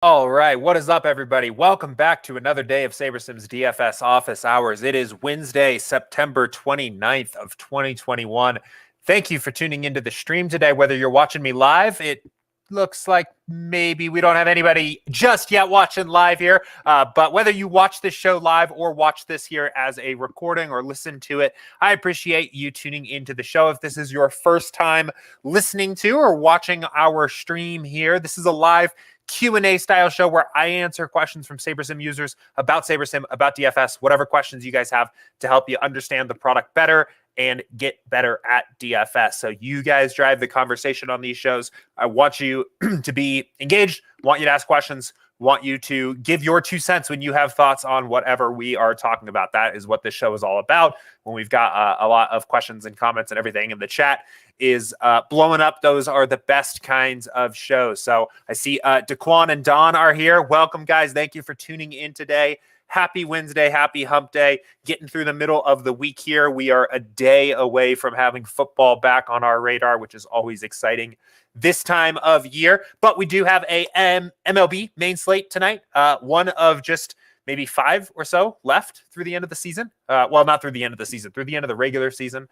All right, what is up, everybody? Welcome back to another day of SaberSim's DFS Office Hours. It is Wednesday, September 29th of 2021. Thank you for tuning into the stream today. Whether you're watching me live, it looks like maybe we don't have anybody just yet watching live here, but whether you watch this show live or watch this here as a recording or listen to it, I appreciate you tuning into the show. If this is your first time listening to or watching our stream here, this is a live Q&A style show where I answer questions from SaberSim users about SaberSim, about DFS, whatever questions you guys have to help you understand the product better and get better at DFS. So you guys drive the conversation on these shows. I want you to be engaged, want you to ask questions, want you to give your 2 cents when you have thoughts on whatever we are talking about. That is what this show is all about. When we've got a lot of questions and comments and everything in the chat is blowing up. Those are the best kinds of shows. So I see Daquan and Don are here. Welcome, guys. Thank you for tuning in today. Happy Wednesday, happy hump day. Getting through the middle of the week here. We are a day away from having football back on our radar, which is always exciting this time of year. But we do have a MLB main slate tonight. One of just maybe 5 or so left through the end of the season. Well, not through the end of the season, through the end of the regular season.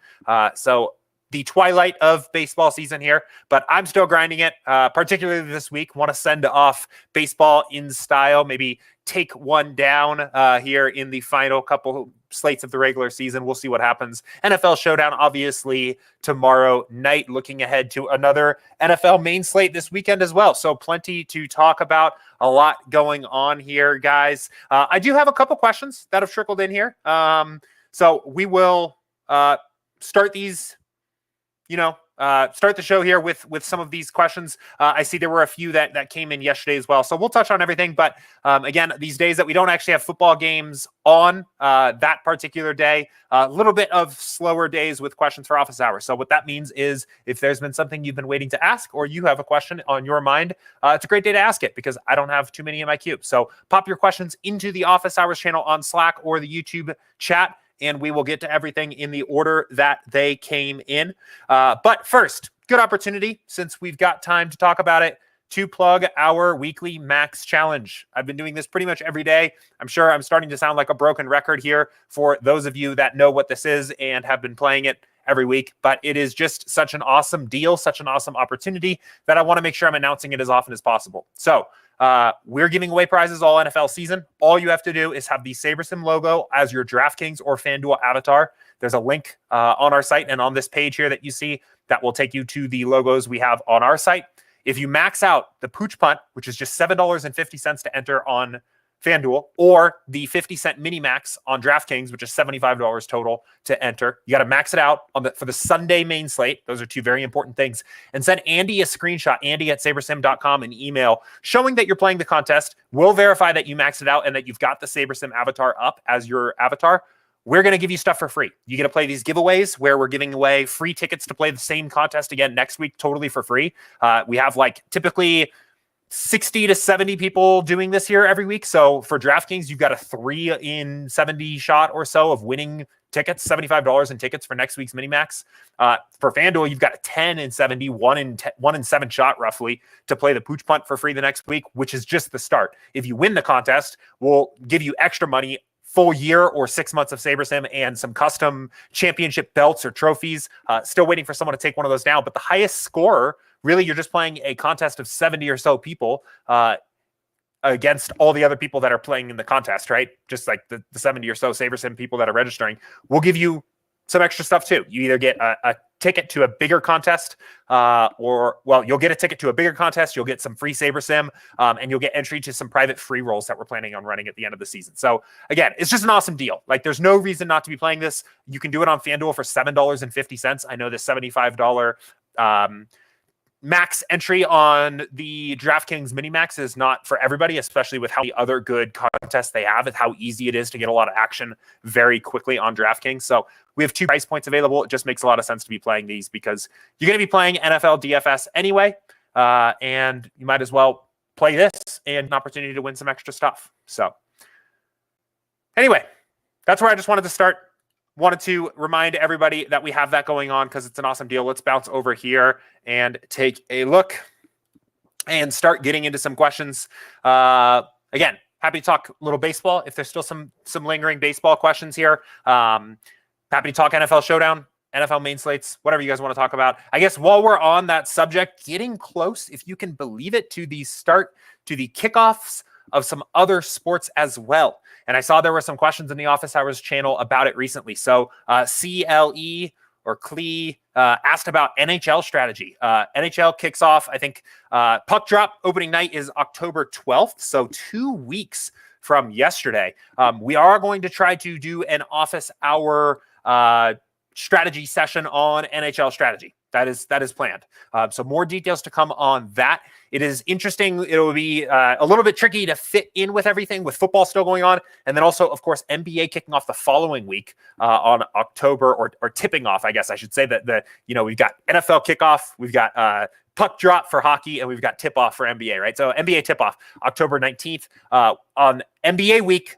So the twilight of baseball season here, but I'm still grinding it, particularly this week. Want to send off baseball in style, maybe take one down here in the final couple slates of the regular season. We'll see what happens. NFL Showdown, obviously, tomorrow night. Looking ahead to another NFL main slate this weekend as well. So plenty to talk about. A lot going on here, guys. I do have a couple questions that have trickled in here. So we will start these, start the show here with some of these questions. I see there were a few that came in yesterday as well. So we'll touch on everything. But again, these days that we don't actually have football games on that particular day, a little bit of slower days with questions for office hours. So what that means is if there's been something you've been waiting to ask or you have a question on your mind, it's a great day to ask it because I don't have too many in my queue. So pop your questions into the office hours channel on Slack or the YouTube chat, and we will get to everything in the order that they came in. But first, good opportunity, since we've got time to talk about it, to plug our weekly max challenge. I've been doing this pretty much every day. I'm sure I'm starting to sound like a broken record here for those of you that know what this is and have been playing it every week, but it is just such an awesome deal, such an awesome opportunity that I want to make sure I'm announcing it as often as possible. So we're giving away prizes all NFL season. All you have to do is have the SaberSim logo as your DraftKings or FanDuel avatar. There's a link on our site and on this page here that you see that will take you to the logos we have on our site. If you max out the Pooch Punt, which is just $7.50 to enter on FanDuel, or the 50-cent mini max on DraftKings, which is $75 total to enter, you got to max it out for the Sunday main slate. Those are two very important things. And send Andy a screenshot, andy@sabersim.com, an email showing that you're playing the contest. We'll verify that you maxed it out and that you've got the SaberSim avatar up as your avatar. We're going to give you stuff for free. You get to play these giveaways where we're giving away free tickets to play the same contest again next week, totally for free. We have typically 60 to 70 people doing this here every week. So for DraftKings, you've got a 3 in 70 shot or so of winning tickets, $75 in tickets for next week's Minimax. For FanDuel, you've got a 10 in 70, 1 in 7 shot roughly to play the Pooch Punt for free the next week, which is just the start. If you win the contest, we'll give you extra money, full year or 6 months of SaberSim and some custom championship belts or trophies. Still waiting for someone to take one of those down. But the highest scorer, really, you're just playing a contest of 70 or so people against all the other people that are playing in the contest, right? Just like the 70 or so SaberSim people that are registering. We'll give you some extra stuff too. You either get a ticket to a bigger contest you'll get a ticket to a bigger contest. You'll get some free SaberSim and you'll get entry to some private free rolls that we're planning on running at the end of the season. So again, it's just an awesome deal. There's no reason not to be playing this. You can do it on FanDuel for $7.50. I know the $75 max entry on the DraftKings Minimax is not for everybody, especially with how many other good contests they have and how easy it is to get a lot of action very quickly on DraftKings. So we have 2 price points available. It just makes a lot of sense to be playing these because you're going to be playing NFL DFS anyway, and you might as well play this and an opportunity to win some extra stuff. So anyway, that's where I just wanted to start. Wanted to remind everybody that we have that going on because it's an awesome deal. Let's bounce over here and take a look and start getting into some questions. Again, happy to talk a little baseball if there's still some lingering baseball questions here. Happy to talk NFL Showdown, NFL main slates, whatever you guys want to talk about. I guess while we're on that subject, getting close, if you can believe it, to the kickoffs of some other sports as well. And I saw there were some questions in the Office Hours channel about it recently. So CLE or Clee asked about NHL strategy. NHL kicks off, I think, puck drop opening night is October 12th. So 2 weeks from yesterday. We are going to try to do an Office Hour strategy session on NHL strategy. That is planned. So more details to come on that. It is interesting. It will be a little bit tricky to fit in with everything, with football still going on. And then also, of course, NBA kicking off the following week on October, or tipping off, I guess I should say, that we've got NFL kickoff, we've got puck drop for hockey, and we've got tip off for NBA, right? So NBA tip off October 19th on NBA week.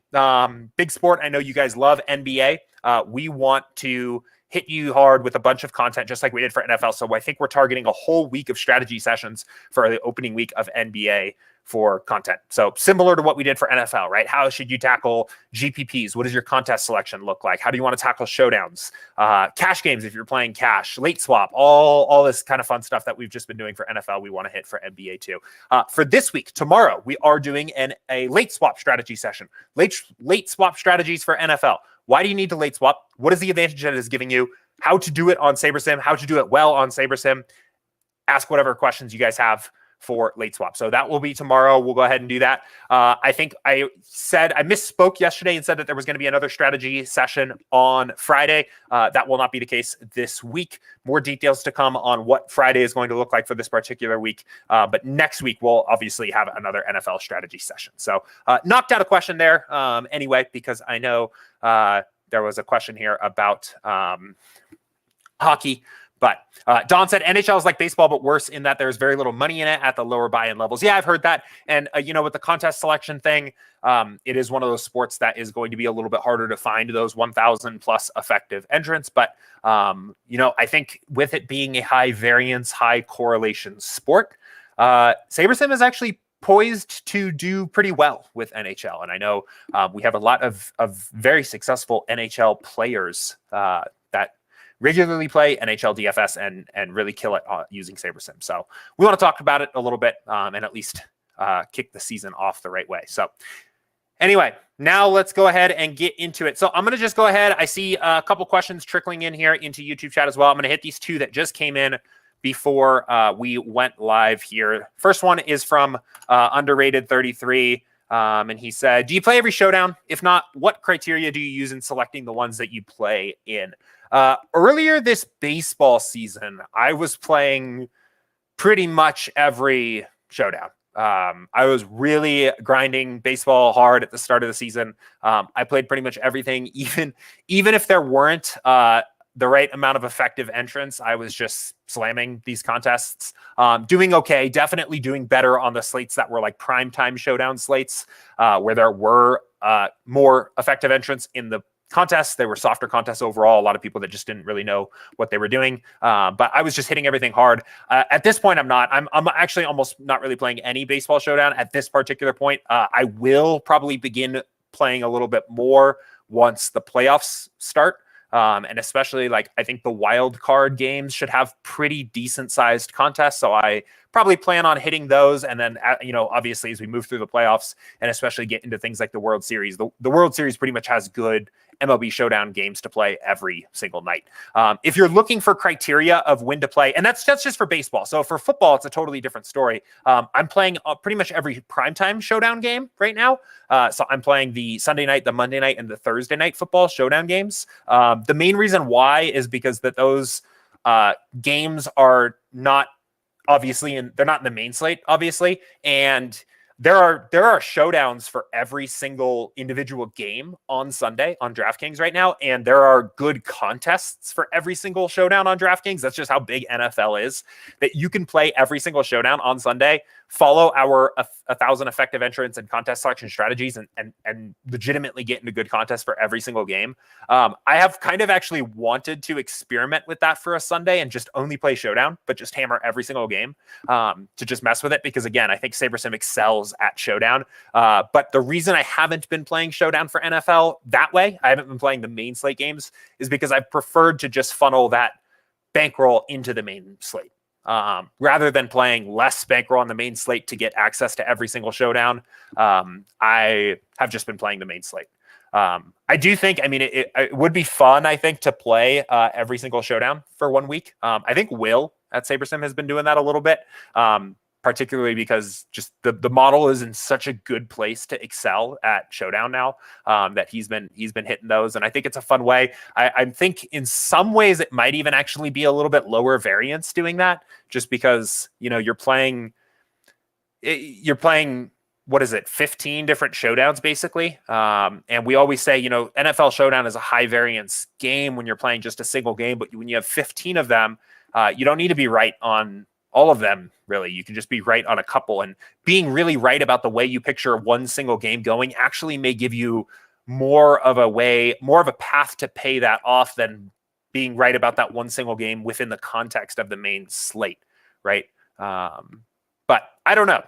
Big sport. I know you guys love NBA. We want to hit you hard with a bunch of content, just like we did for NFL. So I think we're targeting a whole week of strategy sessions for the opening week of NBA for content. So similar to what we did for NFL, right? How should you tackle GPPs? What does your contest selection look like? How do you want to tackle showdowns? Cash games, if you're playing cash, late swap, all this kind of fun stuff that we've just been doing for NFL, we want to hit for NBA too. For this week, tomorrow, we are doing a late swap strategy session. Late swap strategies for NFL. Why do you need to late swap? What is the advantage that it is giving you? How to do it on SaberSim? How to do it well on SaberSim? Ask whatever questions you guys have for late swap. So that will be tomorrow. We'll go ahead and do that. I think I misspoke yesterday and said that there was going to be another strategy session on Friday. That will not be the case this week. More details to come on what Friday is going to look like for this particular week. But next week, we'll obviously have another NFL strategy session. So knocked out a question there anyway, because I know there was a question here about hockey. But Don said NHL is like baseball, but worse in that there's very little money in it at the lower buy-in levels. Yeah, I've heard that. And, with the contest selection thing, it is one of those sports that is going to be a little bit harder to find those 1,000 plus effective entrants. But, I think with it being a high variance, high correlation sport, SaberSim is actually poised to do pretty well with NHL. And I know we have a lot of very successful NHL players that regularly play NHL DFS and really kill it using SaberSim. So we want to talk about it a little bit and at least kick the season off the right way. So anyway, now let's go ahead and get into it. So I'm going to just go ahead. I see a couple questions trickling in here into YouTube chat as well. I'm going to hit these two that just came in before we went live here. First one is from Underrated 33. And he said, do you play every showdown? If not, what criteria do you use in selecting the ones that you play in? Earlier this baseball season, I was playing pretty much every showdown. I was really grinding baseball hard at the start of the season. I played pretty much everything, even if there weren't the right amount of effective entrants. I was just slamming these contests, doing okay, definitely doing better on the slates that were like primetime showdown slates, where there were more effective entrants in the contests. They were softer contests overall. A lot of people that just didn't really know what they were doing. But I was just hitting everything hard. At this point, I'm not. I'm actually almost not really playing any baseball showdown at this particular point. I will probably begin playing a little bit more once the playoffs start. And especially I think the wild card games should have pretty decent sized contests. So I probably plan on hitting those. And then, obviously as we move through the playoffs and especially get into things like the World Series, the World Series pretty much has good MLB Showdown games to play every single night. If you're looking for criteria of when to play, and that's just for baseball. So for football, it's a totally different story. I'm playing pretty much every primetime Showdown game right now. So I'm playing the Sunday night, the Monday night, and the Thursday night football Showdown games. The main reason why is because that those games are not obviously, and they're not in the main slate, obviously, and there are showdowns for every single individual game on Sunday on DraftKings right now, and there are good contests for every single showdown on DraftKings. That's just how big NFL is, that you can play every single showdown on Sunday follow our 1,000 effective entrants and contest selection strategies and legitimately get into good contests for every single game. I have kind of actually wanted to experiment with that for a Sunday and just only play Showdown, but just hammer every single game to just mess with it. Because again, I think SaberSim excels at Showdown. But the reason I haven't been playing Showdown for NFL that way, I haven't been playing the main slate games, is because I've preferred to just funnel that bankroll into the main slate. Rather than playing less bankroll on the main slate to get access to every single Showdown, I have just been playing the main slate. I do think, I mean, it would be fun, I think, to play every single Showdown for 1 week. I think Will at SaberSim has been doing that a little bit, particularly because just the model is in such a good place to excel at Showdown now, that he's been hitting those. And I think it's a fun way. I think in some ways it might even actually be a little bit lower variance doing that, just because, you know, you're playing, what is it, 15 different Showdowns basically. And we always say, you know, NFL Showdown is a high variance game when you're playing just a single game, but when you have 15 of them, you don't need to be right on all of them, really. You can just be right on a couple, and being really right about the way you picture one single game going actually may give you more of a path to pay that off than being right about that one single game within the context of the main slate, right? But I don't know.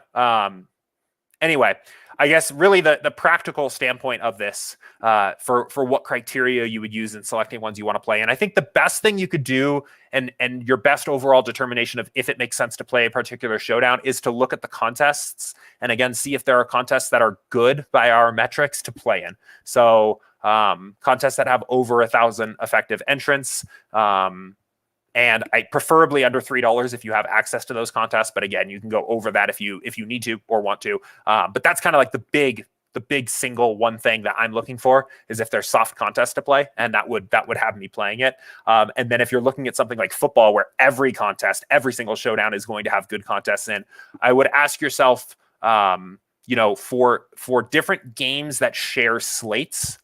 Anyway, I guess really the practical standpoint of this for what criteria you would use in selecting ones you want to play. And I think the best thing you could do and your best overall determination of if it makes sense to play a particular Showdown is to look at the contests and again, see if there are contests that are good by our metrics to play in. So contests that have over 1,000 effective entrants, and I preferably under $3 if you have access to those contests. But again, you can go over that if you need to or want to. But that's kind of like the big single one thing that I'm looking for is if there's soft contests to play, and that would have me playing it. And then if you're looking at something like football, where every single Showdown is going to have good contests in, I would ask yourself, you know, for different games that share slates,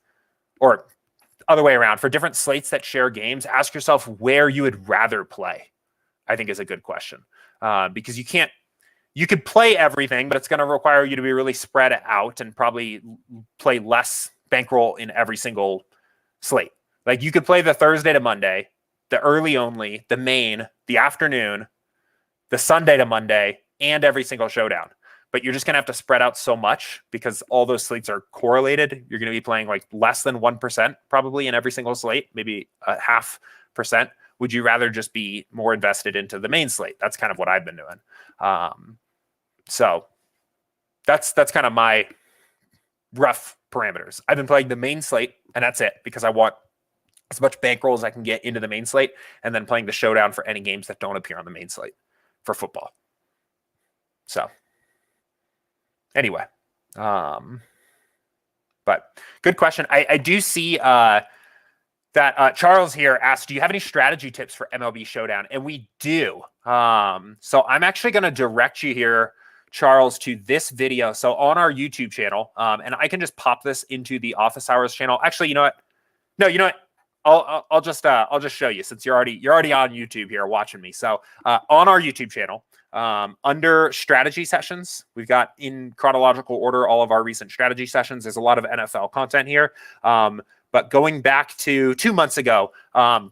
or other way around, for different slates that share games, ask yourself where you would rather play, I think is a good question. Because you could play everything, but it's going to require you to be really spread out and probably play less bankroll in every single slate. Like you could play the Thursday to Monday, the early only, the main, the afternoon, the Sunday to Monday, and every single Showdown. But you're just going to have to spread out so much because all those slates are correlated. You're going to be playing like less than 1% probably in every single slate, maybe a 0.5%. Would you rather just be more invested into the main slate? That's kind of what I've been doing. So that's kind of my rough parameters. I've been playing the main slate, and that's it, because I want as much bankroll as I can get into the main slate, and then playing the Showdown for any games that don't appear on the main slate for football. So anyway, but good question. I do see that Charles here asked, do you have any strategy tips for MLB Showdown? And we do. So I'm actually going to direct you here, Charles, to this video. So on our YouTube channel, and I can just pop this into the Office Hours channel. Actually, you know what? No, you know what? I'll just show you, since you're already on YouTube here watching me. So on our YouTube channel, under strategy sessions, we've got in chronological order all of our recent strategy sessions. There's a lot of NFL content here. But going back to 2 months ago,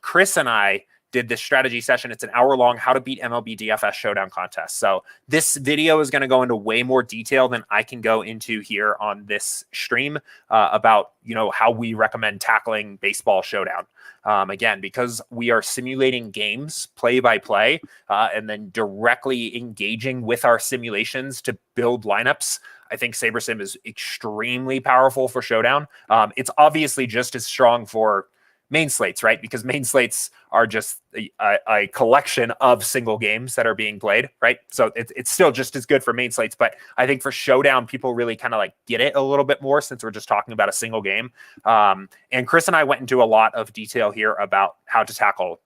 Chris and I did this strategy session. It's an hour-long how to beat MLB DFS Showdown contest. So this video is going to go into way more detail than I can go into here on this stream about, you know, how we recommend tackling baseball Showdown. Again, because we are simulating games play by play and then directly engaging with our simulations to build lineups. I think SaberSim is extremely powerful for Showdown. It's obviously just as strong for main slates, right? Because main slates are just a collection of single games that are being played, right? So it's still just as good for main slates. But I think for Showdown, people really kind of like get it a little bit more since we're just talking about a single game. And Chris and I went into a lot of detail here about how to tackle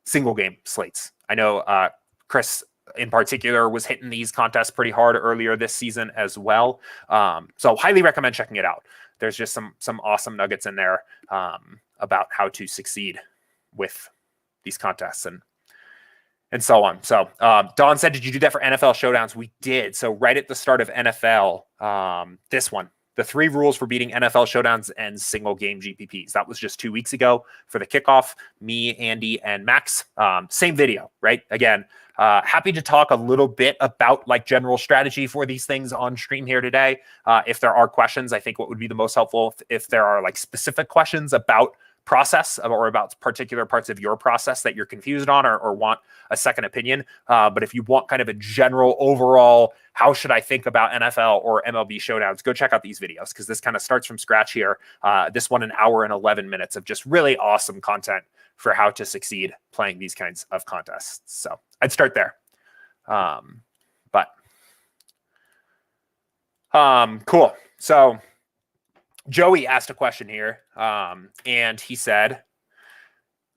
single game slates. I know Chris in particular was hitting these contests pretty hard earlier this season as well. So highly recommend checking it out. There's just some awesome nuggets in there about how to succeed with these contests. and so on. So Don said, did you do that for NFL Showdowns? We did. So right at the start of NFL, this one, the 3 rules for beating NFL Showdowns and single game GPPs. That was just 2 weeks ago for the kickoff. Me, Andy, and Max. Same video, right? Again, happy to talk a little bit about like general strategy for these things on stream here today. If there are questions, I think what would be the most helpful if there are like specific questions about process or about particular parts of your process that you're confused on or want a second opinion. But if you want kind of a general overall, how should I think about NFL or MLB Showdowns, go check out these videos because this kind of starts from scratch here. This one, 1 hour and 11 minutes of just really awesome content for how to succeed playing these kinds of contests. So I'd start there. Cool. So Joey asked a question here, and he said,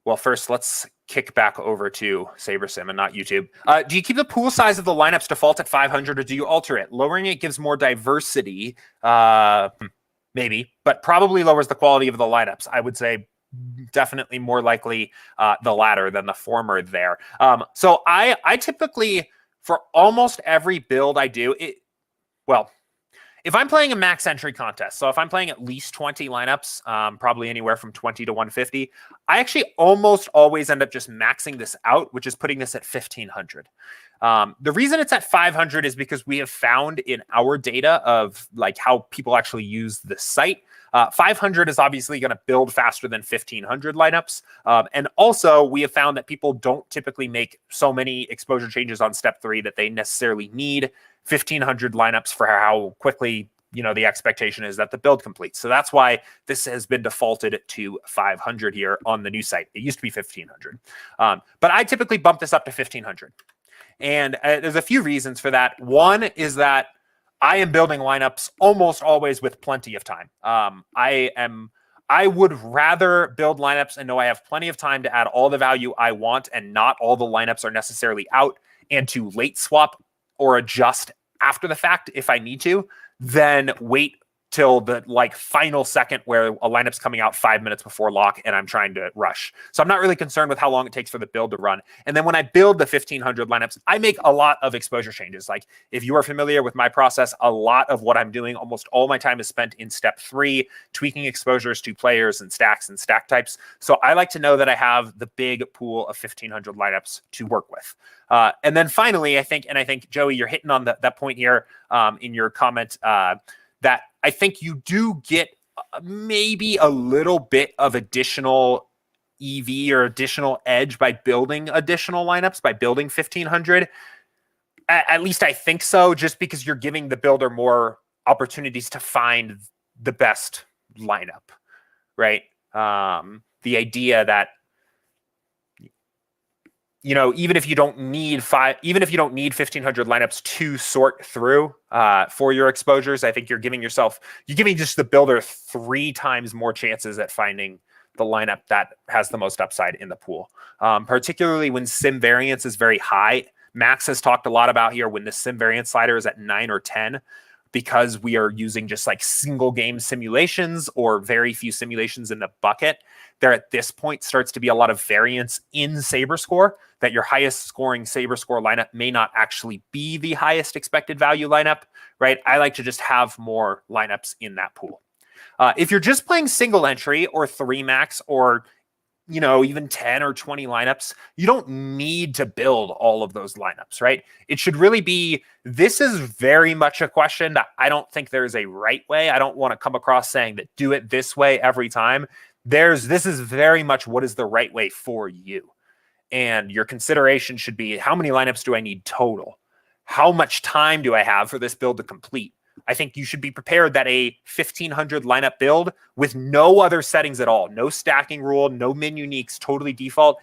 well, first, let's kick back over to SaberSim and not YouTube. Do you keep the pool size of the lineups default at 500, or do you alter it? Lowering it gives more diversity, maybe, but probably lowers the quality of the lineups. I would say definitely more likely the latter than the former there. So I typically, for almost every build I do, if I'm playing a max entry contest, so if I'm playing at least 20 lineups, probably anywhere from 20 to 150, I actually almost always end up just maxing this out, which is putting this at 1,500. The reason it's at 500 is because we have found in our data of like how people actually use the site, 500 is obviously going to build faster than 1,500 lineups. And also we have found that people don't typically make so many exposure changes on step 3 that they necessarily need 1,500 lineups for how quickly, the expectation is that the build completes. So that's why this has been defaulted to 500 here on the new site. It used to be 1,500. But I typically bump this up to 1,500. And there's a few reasons for that. One is that I am building lineups almost always with plenty of time. I would rather build lineups and know I have plenty of time to add all the value I want and not all the lineups are necessarily out, and to late swap or adjust after the fact if I need to, then wait till the final second where a lineup's coming out 5 minutes before lock and I'm trying to rush. So I'm not really concerned with how long it takes for the build to run. And then when I build the 1,500 lineups, I make a lot of exposure changes. Like if you are familiar with my process, a lot of what I'm doing, almost all my time is spent in step 3, tweaking exposures to players and stack types. So I like to know that I have the big pool of 1,500 lineups to work with. And then finally, I think, Joey, you're hitting on that point here in your comment, that I think you do get maybe a little bit of additional EV or additional edge by building additional lineups, by building 1,500. At least I think so, just because you're giving the builder more opportunities to find the best lineup, right? The idea that, even if you don't need 1,500 lineups to sort through for your exposures, I think you're giving just the builder 3 times more chances at finding the lineup that has the most upside in the pool. Particularly when sim variance is very high. Max has talked a lot about here when the sim variance slider is at 9 or 10, because we are using just like single game simulations or very few simulations in the bucket. There at this point starts to be a lot of variance in SaberScore, that your highest scoring SaberScore lineup may not actually be the highest expected value lineup, right? I like to just have more lineups in that pool. If you're just playing single entry or 3 max or even 10 or 20 lineups, you don't need to build all of those lineups, right? It should really be, this is very much a question that I don't think there's a right way. I don't want to come across saying that do it this way every time. This is very much what is the right way for you. And your consideration should be, how many lineups do I need total? How much time do I have for this build to complete? I think you should be prepared that a 1,500 lineup build with no other settings at all, no stacking rule, no min uniques, totally default,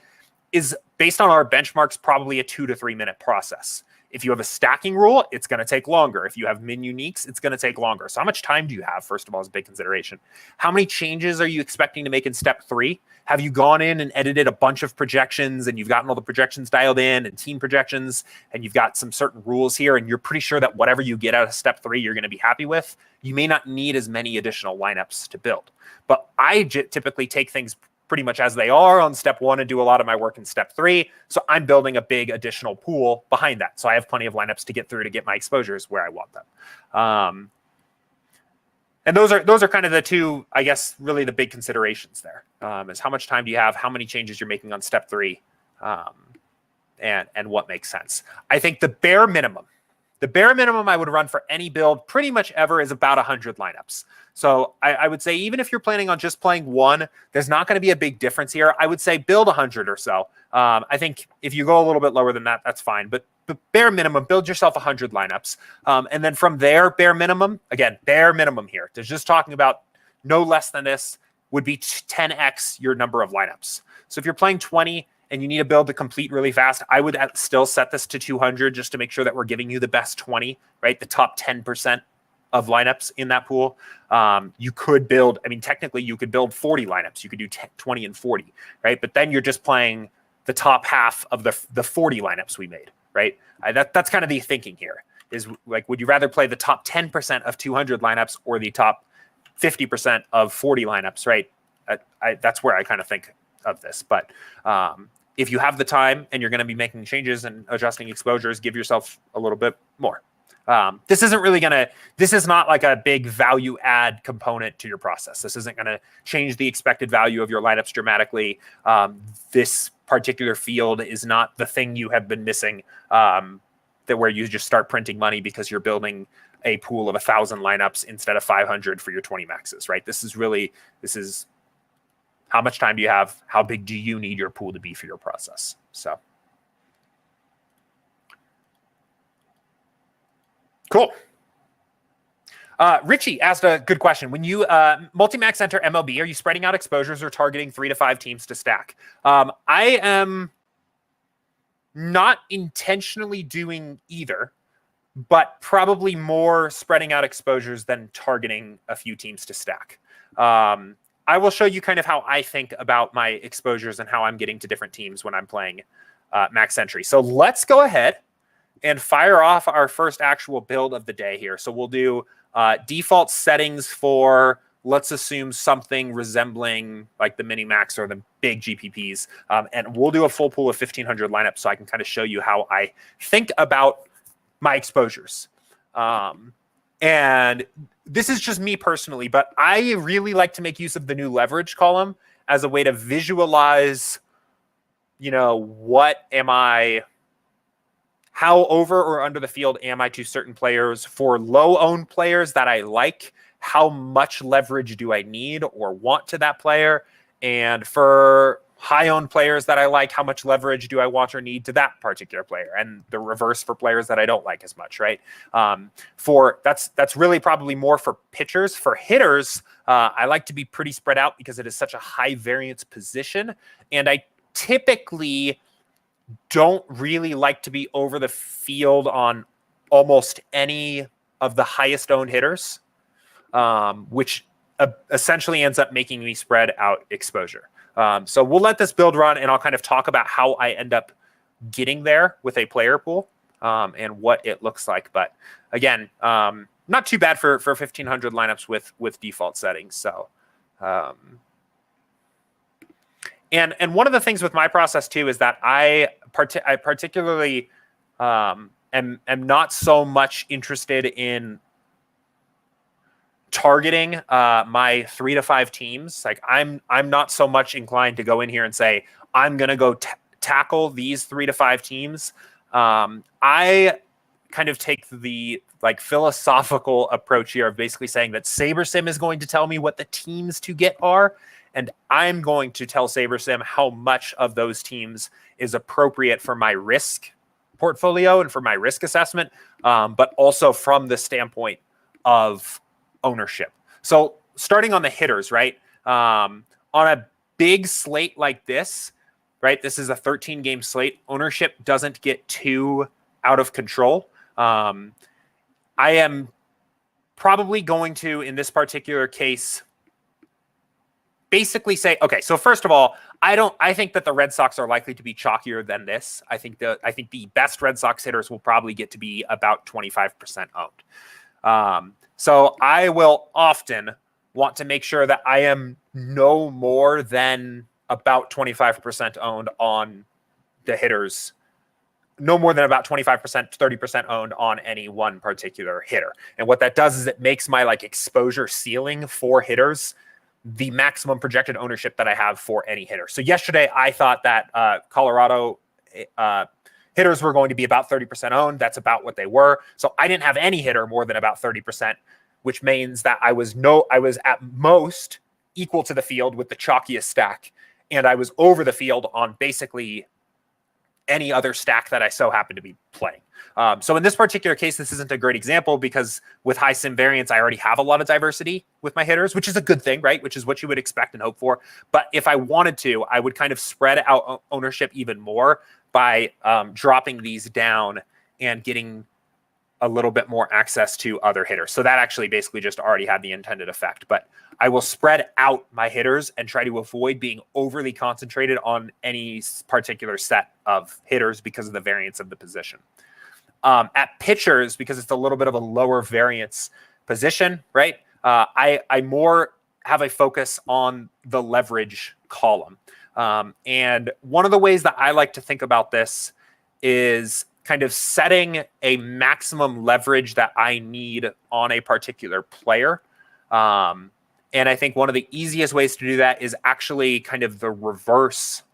is based on our benchmarks probably a 2 to 3 minute process. If you have a stacking rule, it's going to take longer. If you have min uniques, it's going to take longer. So how much time do you have, first of all, is a big consideration. How many changes are you expecting to make in step 3? Have you gone in and edited a bunch of projections and you've gotten all the projections dialed in and team projections, and you've got some certain rules here and you're pretty sure that whatever you get out of step 3, you're going to be happy with? You may not need as many additional lineups to build. But I typically take things pretty much as they are on step 1 and do a lot of my work in step 3. So I'm building a big additional pool behind that. So I have plenty of lineups to get through to get my exposures where I want them. And those are kind of the two, I guess, really the big considerations there, is how much time do you have, how many changes you're making on step 3, and what makes sense. I think the bare minimum I would run for any build pretty much ever is about 100 lineups. So I would say even if you're planning on just playing one, there's not going to be a big difference here. I would say build 100 or so. I think if you go a little bit lower than that, that's fine. But bare minimum, build yourself 100 lineups. And then from there, bare minimum here. They're just talking about no less than this would be 10x your number of lineups. So if you're playing 20 and you need to build to complete really fast, I would still set this to 200 just to make sure that we're giving you the best 20, right? The top 10% of lineups in that pool. You could build, technically you could build 40 lineups. You could do 20 and 40, right? But then you're just playing the top half of the 40 lineups we made, right? That's kind of the thinking here is like, would you rather play the top 10% of 200 lineups or the top 50% of 40 lineups, right? That's where I kind of think of this. But if you have the time and you're going to be making changes and adjusting exposures, give yourself a little bit more. This is not like a big value add component to your process. This isn't going to change the expected value of your lineups dramatically. This particular field is not the thing you have been missing, that where you just start printing money because you're building a pool of 1,000 lineups instead of 500 for your 20 maxes, right? This is how much time do you have? How big do you need your pool to be for your process? So cool. Richie asked a good question. When you multi-max enter MLB, are you spreading out exposures or targeting 3 to 5 teams to stack? I am not intentionally doing either, but probably more spreading out exposures than targeting a few teams to stack. I will show you kind of how I think about my exposures and how I'm getting to different teams when I'm playing max entry. So let's go ahead and fire off our first actual build of the day here. So we'll do default settings for, let's assume something resembling like the mini max or the big GPPs. And we'll do a full pool of 1,500 lineups so I can kind of show you how I think about my exposures. And this is just me personally, but I really like to make use of the new leverage column as a way to visualize, how over or under the field am I to certain players. For low-owned players that I like, how much leverage do I need or want to that player? And for high-owned players that I like, how much leverage do I want or need to that particular player? And the reverse for players that I don't like as much, right? That's really probably more for pitchers. For hitters, I like to be pretty spread out because it is such a high variance position. And I typically don't really like to be over the field on almost any of the highest owned hitters, which essentially ends up making me spread out exposure. So we'll let this build run and I'll kind of talk about how I end up getting there with a player pool and what it looks like. But again, not too bad for 1,500 lineups with default settings. So, and one of the things with my process too is that I particularly am not so much interested in targeting my 3 to 5 teams. Like I'm not so much inclined to go in here and say I'm gonna go tackle these 3 to 5 teams. I kind of take the philosophical approach here of basically saying that SaberSim is going to tell me what the teams to get are, and I'm going to tell SaberSim how much of those teams is appropriate for my risk portfolio and for my risk assessment, but also from the standpoint of ownership. So starting on the hitters, right? On a big slate like this, right? This is a 13-game slate. Ownership doesn't get too out of control. I am probably going to, in this particular case, basically say, okay, so first of all, I think that the Red Sox are likely to be chalkier than this. I think the best Red Sox hitters will probably get to be about 25% owned. So I will often want to make sure that I am no more than about 25% owned on the hitters, no more than about 25%, 30% owned on any one particular hitter. And what that does is it makes my like exposure ceiling for hitters the maximum projected ownership that I have for any hitter. So yesterday I thought that Colorado hitters were going to be about 30% owned. That's about what they were. So I didn't have any hitter more than about 30%, which means that I was at most equal to the field with the chalkiest stack, and I was over the field on basically any other stack that I so happen to be playing. So in this particular case, this isn't a great example because with high sim variance, I already have a lot of diversity with my hitters, which is a good thing, right? Which is what you would expect and hope for. But if I wanted to, I would kind of spread out ownership even more by dropping these down and getting a little bit more access to other hitters. So that actually basically just already had the intended effect. But I will spread out my hitters and try to avoid being overly concentrated on any particular set of hitters because of the variance of the position. At pitchers, because it's a little bit of a lower variance position, right? I more have a focus on the leverage column. And one of the ways that I like to think about this is kind of setting a maximum leverage that I need on a particular player. And I think one of the easiest ways to do that is actually kind of the reverse,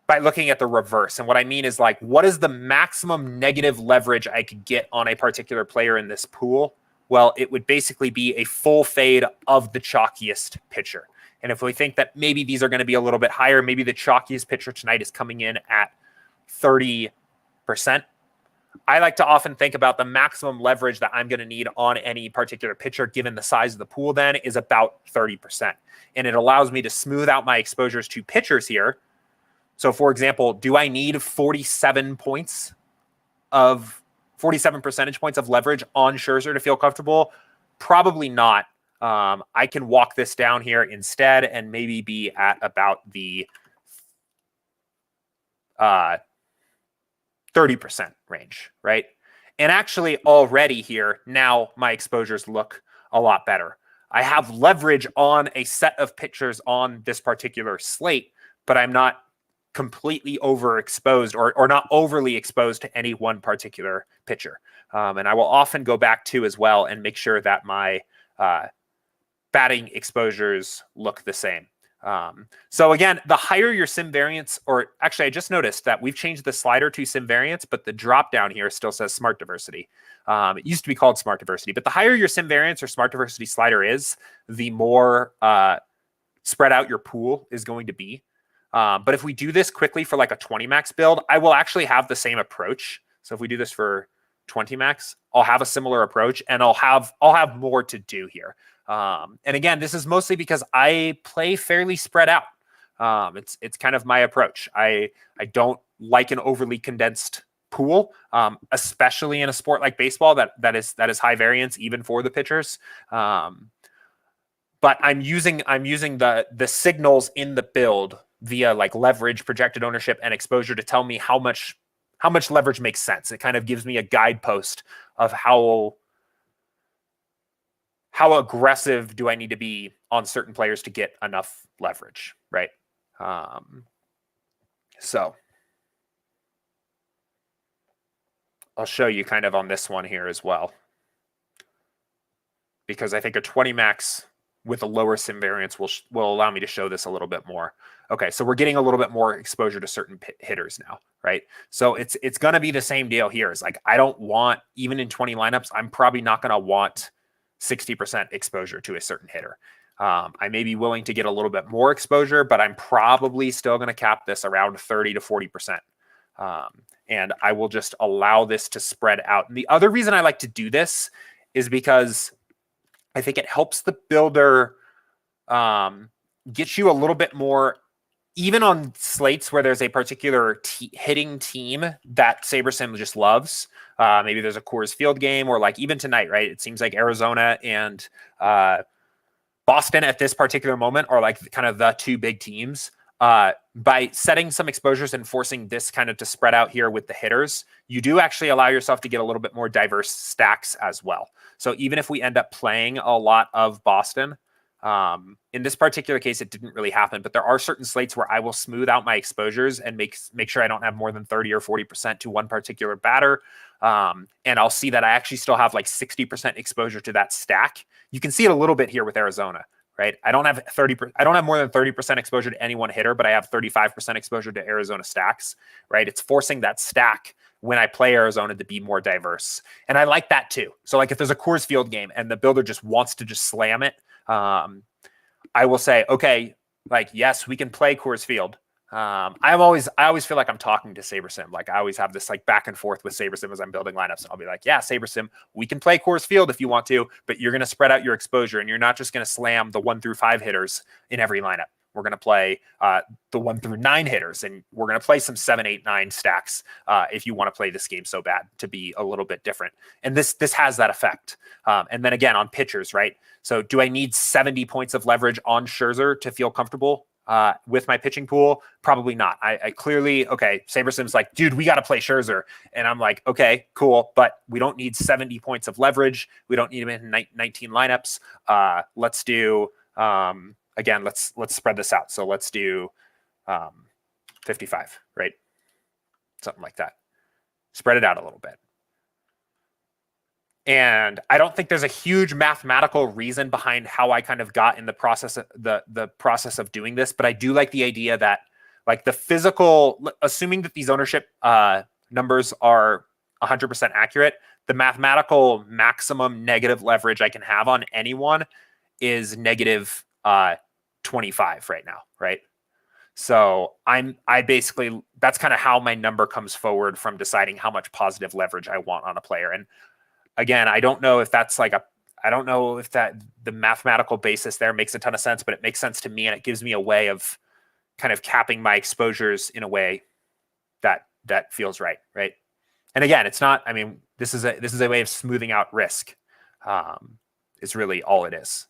by looking at the reverse. And what I mean is like, what is the maximum negative leverage I could get on a particular player in this pool? Well, it would basically be a full fade of the chalkiest pitcher. And if we think that maybe these are going to be a little bit higher, maybe the chalkiest pitcher tonight is coming in at 30%. I like to often think about the maximum leverage that I'm going to need on any particular pitcher, given the size of the pool then, is about 30%. And it allows me to smooth out my exposures to pitchers here. So for example, do I need 47 percentage points of leverage on Scherzer to feel comfortable? Probably not. I can walk this down here instead and maybe be at about the 30% range, right? And actually already here, now my exposures look a lot better. I have leverage on a set of pitchers on this particular slate, but I'm not completely overexposed or not overly exposed to any one particular pitcher. And I will often go back to as well and make sure that my batting exposures look the same. So again, the higher your sim variance, or actually I just noticed that we've changed the slider to sim variance, but the drop down here still says smart diversity. It used to be called smart diversity, but the higher your sim variance or smart diversity slider is, the more spread out your pool is going to be. But if we do this quickly for like a 20 max build, I will actually have the same approach. So if we do this for 20 max, I'll have a similar approach and I'll have more to do here. And again, this is mostly because I play fairly spread out. It's kind of my approach. I don't like an overly condensed pool, especially in a sport like baseball that is high variance even for the pitchers. But I'm using the signals in the build via like leverage, projected ownership, and exposure to tell me how much leverage makes sense. It kind of gives me a guidepost of how aggressive do I need to be on certain players to get enough leverage, right? So I'll show you kind of on this one here as well, because I think a 20 max with a lower sim variance will allow me to show this a little bit more. Okay, so we're getting a little bit more exposure to certain hitters now, right? So it's going to be the same deal here. It's like, I don't want, even in 20 lineups, I'm probably not going to want 60% exposure to a certain hitter. I may be willing to get a little bit more exposure, but I'm probably still going to cap this around 30 to 40%. And I will just allow this to spread out. And the other reason I like to do this is because I think it helps the builder get you a little bit more, even on slates where there's a particular hitting team that SaberSim just loves. Maybe there's a Coors Field game, or like even tonight, right? It seems like Arizona and Boston at this particular moment are like kind of the two big teams. By setting some exposures and forcing this kind of to spread out here with the hitters, you do actually allow yourself to get a little bit more diverse stacks as well. So even if we end up playing a lot of Boston, In this particular case, it didn't really happen, but there are certain slates where I will smooth out my exposures and make sure I don't have more than 30 or 40% to one particular batter. And I'll see that I actually still have like 60% exposure to that stack. You can see it a little bit here with Arizona, right? I don't have more than 30% exposure to any one hitter, but I have 35% exposure to Arizona stacks, right? It's forcing that stack when I play Arizona to be more diverse. And I like that too. So like if there's a Coors Field game and the builder just wants to just slam it, I will say, okay, like, yes, we can play Coors Field. I always feel like I'm talking to SaberSim. Like I always have this like back and forth with SaberSim as I'm building lineups. And I'll be like, yeah, SaberSim, we can play Coors Field if you want to, but you're going to spread out your exposure and you're not just going to slam the 1 through 5 hitters in every lineup. We're going to play the 1 through 9 hitters, and we're going to play some 7, 8, 9 stacks if you want to play this game so bad to be a little bit different. And this has that effect. And then again on pitchers, right? So do I need 70 points of leverage on Scherzer to feel comfortable with my pitching pool? Probably not. I clearly, okay, SaberSim's like, dude, we got to play Scherzer. And I'm like, okay, cool. But we don't need 70 points of leverage. We don't need him in 19 lineups. Let's do... again, let's spread this out. So let's do 55, right? Something like that. Spread it out a little bit. And I don't think there's a huge mathematical reason behind how I kind of got in the process of doing this, but I do like the idea that like the physical, assuming that these ownership numbers are 100% accurate, the mathematical maximum negative leverage I can have on anyone is negative 25 right now, right? So I basically, that's kind of how my number comes forward from deciding how much positive leverage I want on a player. And again, I don't know if that's like I don't know if that the mathematical basis there makes a ton of sense, but it makes sense to me. And it gives me a way of kind of capping my exposures in a way that feels right. Right. And again, it's not, I mean, this is a way of smoothing out risk. Is really all it is.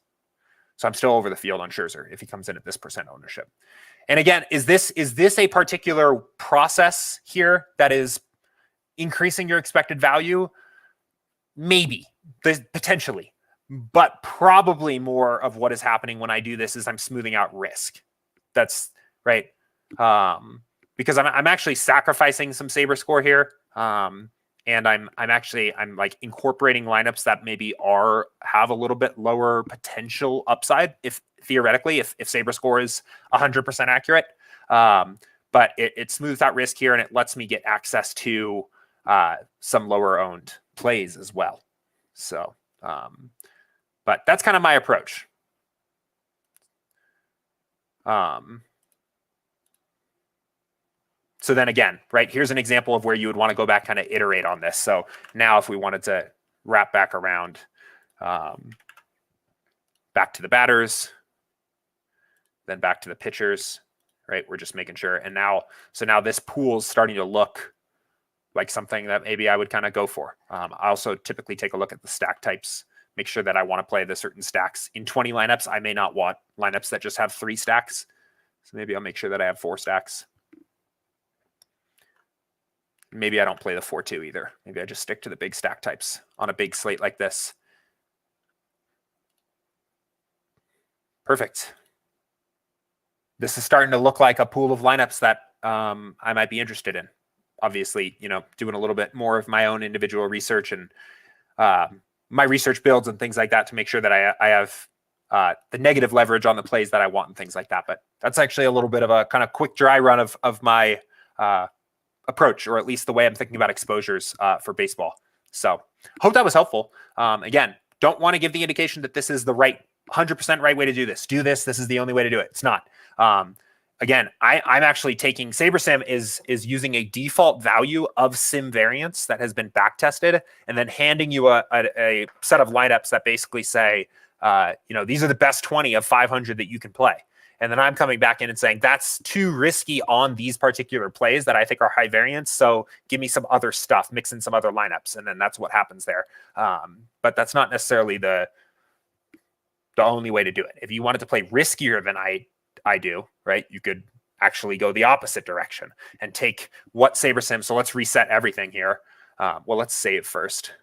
So I'm still over the field on Scherzer if he comes in at this percent ownership. And again, is this a particular process here that is increasing your expected value? Maybe, potentially, but probably more of what is happening when I do this is I'm smoothing out risk. That's right. Because I'm actually sacrificing some saber score here. And I'm like incorporating lineups that maybe have a little bit lower potential upside if theoretically if saber score is 100% accurate. But it smooths out risk here and it lets me get access to some lower owned plays as well. So, but that's kind of my approach. So then again, right, here's an example of where you would want to go back, kind of iterate on this. So now if we wanted to wrap back around, back to the batters, then back to the pitchers, right? We're just making sure. And now, so now this pool's starting to look like something that maybe I would kind of go for. I also typically take a look at the stack types, make sure that I want to play the certain stacks. In 20 lineups, I may not want lineups that just have 3 stacks. So maybe I'll make sure that I have 4 stacks. Maybe I don't play the 4-2 either. Maybe I just stick to the big stack types on a big slate like this. Perfect. This is starting to look like a pool of lineups that I might be interested in. Obviously, you know, doing a little bit more of my own individual research and my research builds and things like that to make sure that I have the negative leverage on the plays that I want and things like that. But that's actually a little bit of a kind of quick dry run of my approach, or at least the way I'm thinking about exposures for baseball. So hope that was helpful. Again, don't want to give the indication that this is the right 100% right way to do this. Do this. This is the only way to do it. It's not. Again, I'm actually taking SaberSim is using a default value of sim variance that has been back tested, and then handing you a set of lineups that basically say, these are the best 20 of 500 that you can play. And then I'm coming back in and saying, that's too risky on these particular plays that I think are high variance. So give me some other stuff, mix in some other lineups. And then that's what happens there. But that's not necessarily the only way to do it. If you wanted to play riskier than I do, right, you could actually go the opposite direction and take what SaberSim. So let's reset everything here. Well, let's save first.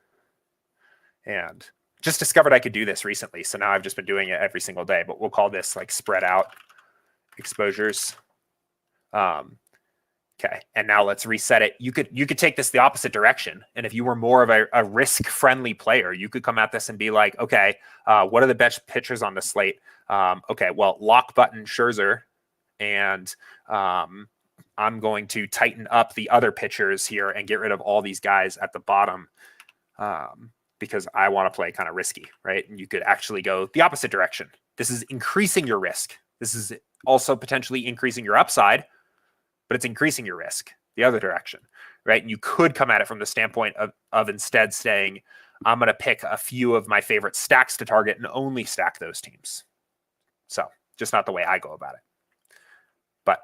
And just discovered I could do this recently. So now I've just been doing it every single day, but we'll call this like spread out exposures. Okay. And now let's reset it. You could take this the opposite direction. And if you were more of a risk-friendly player, you could come at this and be like, okay, what are the best pitchers on the slate? Okay, well, lock button Scherzer, and I'm going to tighten up the other pitchers here and get rid of all these guys at the bottom because I want to play kind of risky, right? And you could actually go the opposite direction. This is increasing your risk. This is also potentially increasing your upside, but it's increasing your risk the other direction, right? And you could come at it from the standpoint of instead saying, I'm going to pick a few of my favorite stacks to target and only stack those teams. So just not the way I go about it. But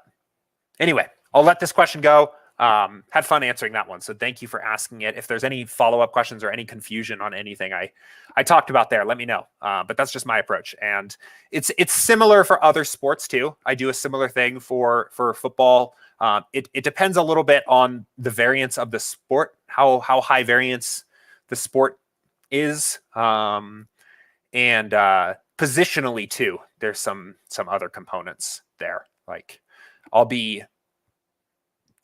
anyway, I'll let this question go. Had fun answering that one. So thank you for asking it. If there's any follow-up questions or any confusion on anything I talked about there, let me know. But that's just my approach. And it's similar for other sports too. I do a similar thing for football. It depends a little bit on the variance of the sport, how high variance the sport is. And positionally too, there's some other components there. Like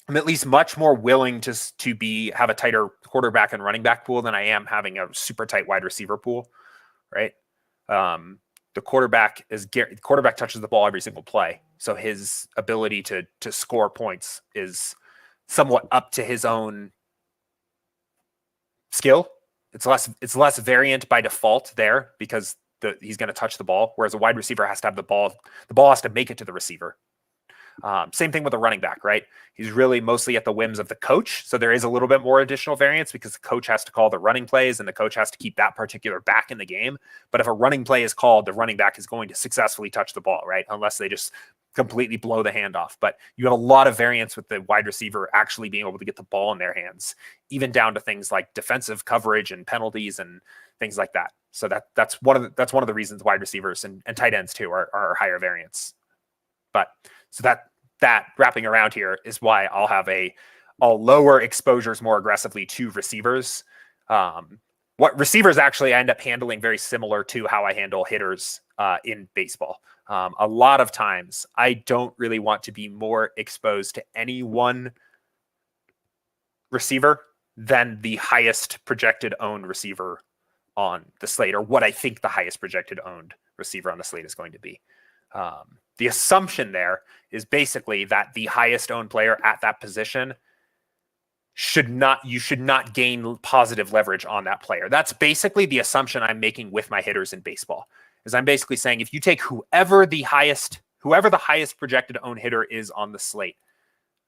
I'm at least much more willing to have a tighter quarterback and running back pool than I am having a super tight wide receiver pool, right? The quarterback touches the ball every single play, so his ability to score points is somewhat up to his own skill. It's less variant by default there because he's going to touch the ball, whereas a wide receiver has to have the ball. The ball has to make it to the receiver. Same thing with a running back, right? He's really mostly at the whims of the coach. So there is a little bit more additional variance because the coach has to call the running plays and the coach has to keep that particular back in the game. But if a running play is called, the running back is going to successfully touch the ball, right? Unless they just completely blow the handoff. But you have a lot of variance with the wide receiver actually being able to get the ball in their hands, even down to things like defensive coverage and penalties and things like that. So that's one of the reasons wide receivers and tight ends too are higher variance. But so that wrapping around here is why I'll lower exposures more aggressively to receivers. What receivers actually I end up handling very similar to how I handle hitters in baseball. A lot of times I don't really want to be more exposed to any one receiver than the highest projected owned receiver on the slate, or what I think the highest projected owned receiver on the slate is going to be. The assumption there is basically that the highest owned player at that position you should not gain positive leverage on that player. That's basically the assumption I'm making with my hitters in baseball. Is I'm basically saying if you take whoever the highest projected owned hitter is on the slate,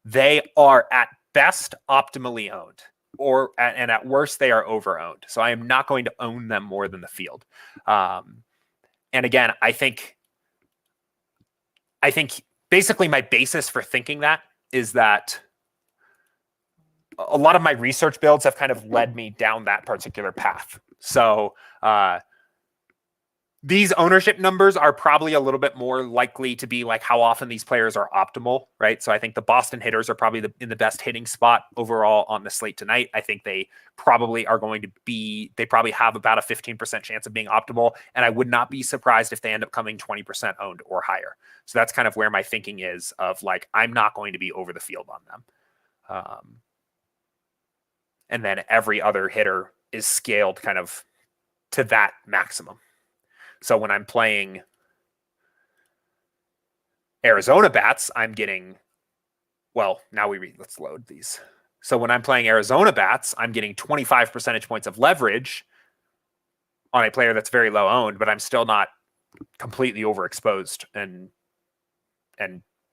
they are at best optimally owned, and at worst they are over owned. So I am not going to own them more than the field. And again, I think basically my basis for thinking that is that a lot of my research builds have kind of led me down that particular path. So these ownership numbers are probably a little bit more likely to be like how often these players are optimal, right? So I think the Boston hitters are probably in the best hitting spot overall on the slate tonight. I think they probably have about a 15% chance of being optimal. And I would not be surprised if they end up coming 20% owned or higher. So that's kind of where my thinking is of like, I'm not going to be over the field on them. And then every other hitter is scaled kind of to that maximum. So when I'm playing Arizona bats, I'm getting, let's load these. So when I'm playing Arizona bats, I'm getting 25 percentage points of leverage on a player that's very low owned, but I'm still not completely overexposed and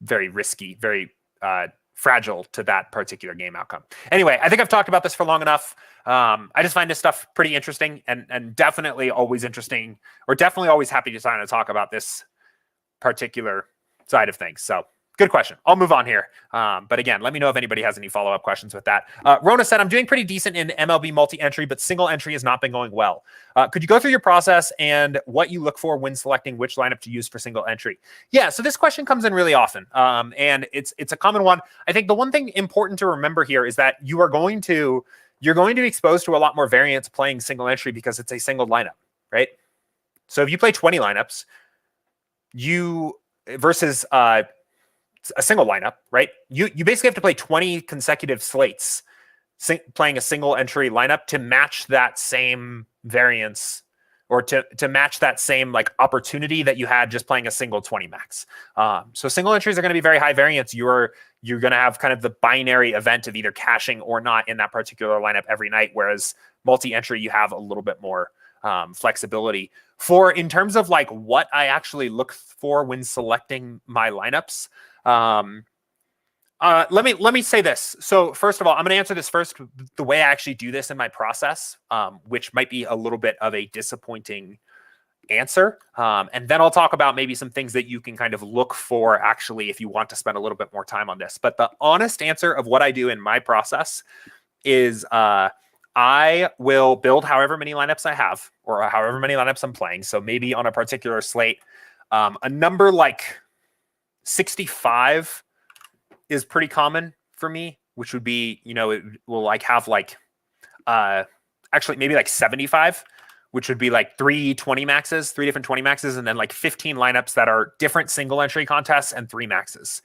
very risky, very fragile to that particular game outcome. Anyway, I think I've talked about this for long enough. I just find this stuff pretty interesting and definitely always interesting, or definitely always happy to talk about this particular side of things. So good question. I'll move on here. But again, let me know if anybody has any follow-up questions with that. Rona said, I'm doing pretty decent in MLB multi-entry, but single entry has not been going well. Could you go through your process and what you look for when selecting which lineup to use for single entry? Yeah, so this question comes in really often. And it's a common one. I think the one thing important to remember here is that you're going to be exposed to a lot more variance playing single entry because it's a single lineup, right? So if you play 20 lineups, you versus a single lineup, right? You basically have to play 20 consecutive slates, playing a single entry lineup to match that same variance, or to match that same like opportunity that you had just playing a single 20 max. So single entries are going to be very high variance. You're going to have kind of the binary event of either cashing or not in that particular lineup every night, whereas multi-entry, you have a little bit more flexibility. For in terms of like what I actually look for when selecting my lineups, let me say this. So first of all, I'm going to answer this first the way I actually do this in my process, which might be a little bit of a disappointing answer. And then I'll talk about maybe some things that you can kind of look for actually if you want to spend a little bit more time on this. But the honest answer of what I do in my process is I will build however many lineups I have, or however many lineups I'm playing. So maybe on a particular slate, a number like 65 is pretty common for me, which would be, it will like have like, actually maybe like 75, which would be like three different 20 maxes, and then like 15 lineups that are different single entry contests and 3 maxes.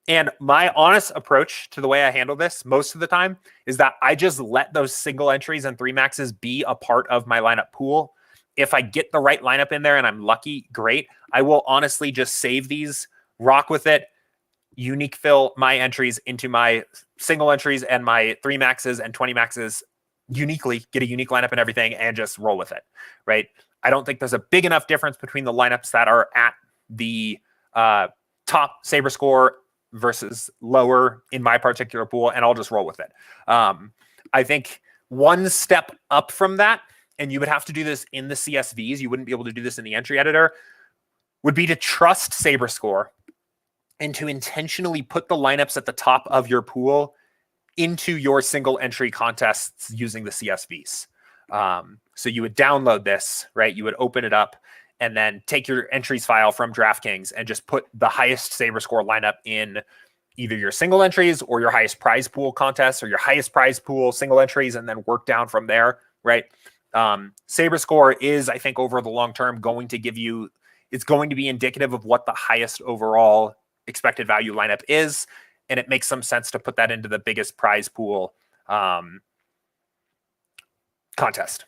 And my honest approach to the way I handle this most of the time is that I just let those single entries and 3 maxes be a part of my lineup pool. If I get the right lineup in there and I'm lucky, great. I will honestly just save these, rock with it, unique fill my entries into my single entries and my 3 maxes and 20 maxes uniquely, get a unique lineup and everything, and just roll with it, right? I don't think there's a big enough difference between the lineups that are at the top Saber score versus lower in my particular pool, and I'll just roll with it. I think one step up from that, and you would have to do this in the CSVs, you wouldn't be able to do this in the entry editor, would be to trust Saber score and to intentionally put the lineups at the top of your pool into your single entry contests using the CSVs. So you would download this, right? You would open it up and then take your entries file from DraftKings and just put the highest Saber score lineup in either your single entries or your highest prize pool contests or your highest prize pool single entries, and then work down from there, right? Saber score is, I think, over the long term going to give you, it's going to be indicative of what the highest overall expected value lineup is. And it makes some sense to put that into the biggest prize pool contest,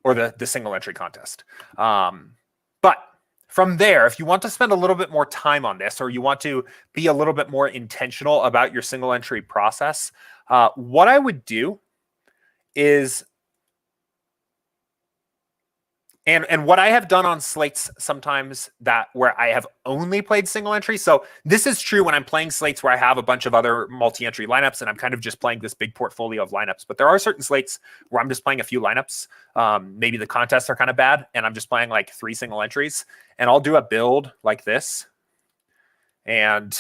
or the single entry contest. But from there, if you want to spend a little bit more time on this, or you want to be a little bit more intentional about your single entry process, what I would do is, and what I have done on slates sometimes that where I have only played single entry. So this is true when I'm playing slates where I have a bunch of other multi-entry lineups and I'm kind of just playing this big portfolio of lineups. But there are certain slates where I'm just playing a few lineups. Maybe the contests are kind of bad and I'm just playing like 3 single entries, and I'll do a build like this. And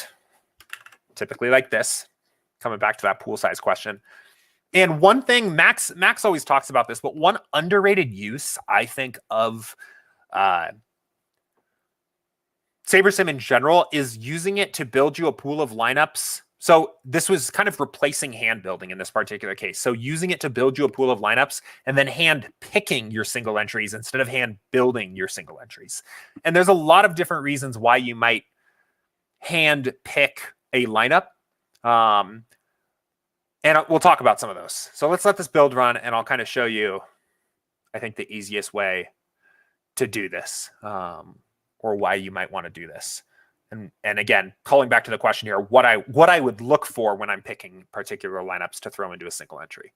typically like this, coming back to that pool size question. And one thing, Max always talks about this, but one underrated use, I think, of SaberSim in general is using it to build you a pool of lineups. So this was kind of replacing hand building in this particular case. So using it to build you a pool of lineups and then hand picking your single entries instead of hand building your single entries. And there's a lot of different reasons why you might hand pick a lineup. And we'll talk about some of those. So let's let this build run, and I'll kind of show you, I think, the easiest way to do this, or why you might want to do this. And again, calling back to the question here, what I would look for when I'm picking particular lineups to throw into a single entry.